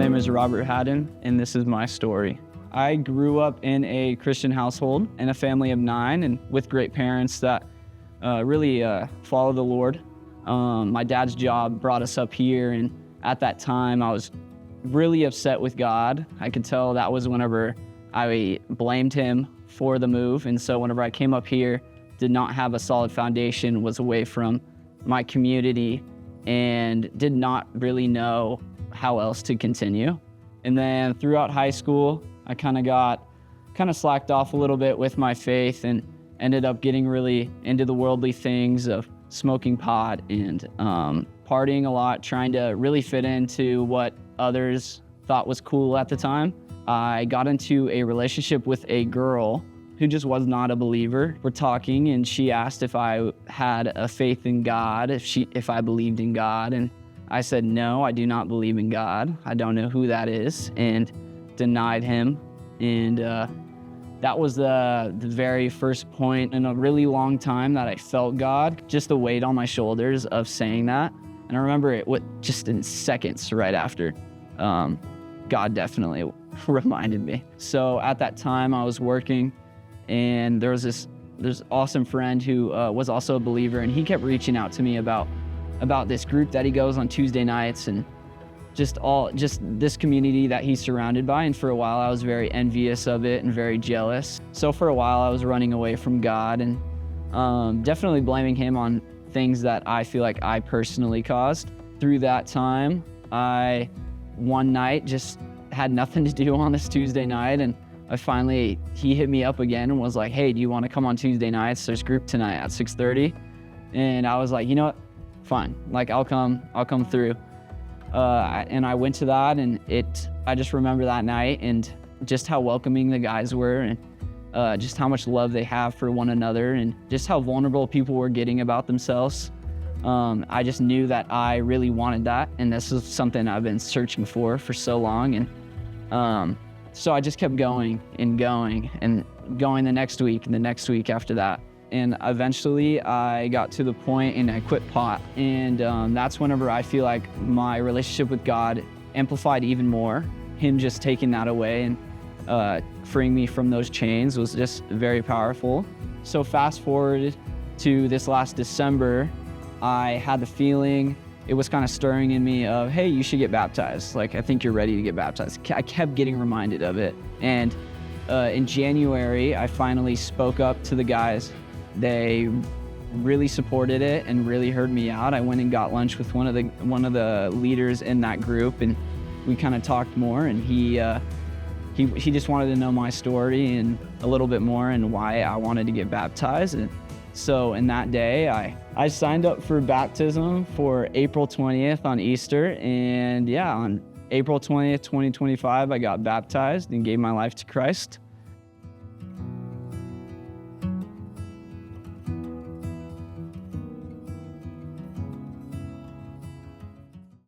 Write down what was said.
name is Robert Haddon, and this is my story. I grew up in a Christian household in a family of 9 and with great parents that really follow the Lord. My dad's job brought us up here, and at that time I was really upset with God. I could tell that was whenever I blamed him for the move, and so whenever I came up here, did not have a solid foundation, was away from my community, and did not really know how else to continue. And then throughout high school, I kind of slacked off a little bit with my faith and ended up getting really into the worldly things of smoking pot and partying a lot, trying to really fit into what others thought was cool at the time. I got into a relationship with a girl who just was not a believer. We're talking, and she asked if I had a faith in God, if I believed in God, and I said, no, I do not believe in God. I don't know who that is, and denied him. And that was the very first point in a really long time that I felt God, just the weight on my shoulders of saying that. And I remember it just in seconds right after, God definitely reminded me. So at that time I was working, and there was this awesome friend who was also a believer, and he kept reaching out to me about this group that he goes on Tuesday nights, and just this community that he's surrounded by. And for a while I was very envious of it and very jealous. So for a while I was running away from God and definitely blaming him on things that I feel like I personally caused. Through that time, I one night just had nothing to do on this Tuesday night, and he hit me up again and was like, hey, do you want to come on Tuesday nights? There's group tonight at 6:30. And I was like, you know what? Fine. Like, I'll come through. And I went to that, and I just remember that night and just how welcoming the guys were, and just how much love they have for one another, and just how vulnerable people were getting about themselves. I just knew that I really wanted that, and this is something I've been searching for so long. And so I just kept going and going the next week and the next week after that. And eventually I got to the point and I quit pot. And that's whenever I feel like my relationship with God amplified even more. Him just taking that away and freeing me from those chains was just very powerful. So fast forward to this last December, I had the feeling, it was kind of stirring in me of, hey, you should get baptized. Like, I think you're ready to get baptized. I kept getting reminded of it. And in January, I finally spoke up to the guys. They really supported it and really heard me out. I went and got lunch with one of the leaders in that group, and we kind of talked more, and he just wanted to know my story and a little bit more and why I wanted to get baptized. And so in that day, I signed up for baptism for April 20th on Easter. And yeah, on April 20th, 2025, I got baptized and gave my life to Christ.